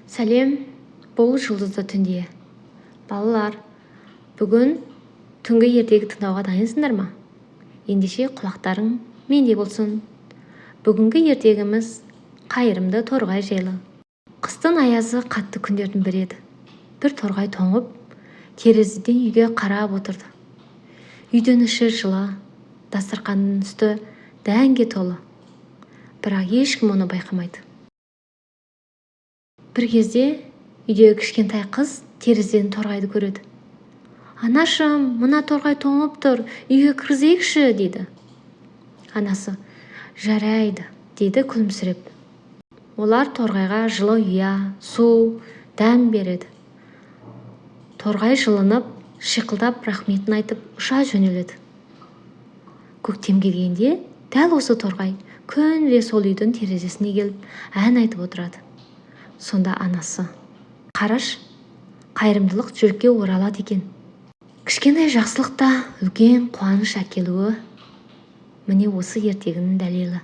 Сәлем, бұл жұлдызды түнде. Балалар, бүгін түнгі ертегі тыңдауға дайынсыңдар ма? Ендеше құлақтарың менде болсын. Бүгінгі ертегіміз қайырымды торғай жайлы. Қыстың аязы қатты күндердің бірі еді. Бір торғай тоңып, терезеден үйге қарап отырды. Үйдің іші жылы, дастарханның үсті дәнге толы. Бірақ ешкім оны байқамайды. Бір кезде үйдегі кішкентай қыз терезеден торғайды көреді. Анашым, мына торғай тоңып тұр, үйге кіргізейікші, дейді. Анасы, жарайды, дейді күлімсіреп. Олар торғайға жылы ұя, су, дәм береді. Торғай жылынып, шиқылдап рахметін айтып ұша жөнеледі. Көктем келгенде дәл осы торғай күнде сол үйдің терезесіне келіп ән айтып отырады. Сонда анасы, қараш, қайырымдылық жүрекке оралады екен. Кішкентай жақсылық та үлкен қуаныш әкелуі. Міне осы ертегінің дәлелі.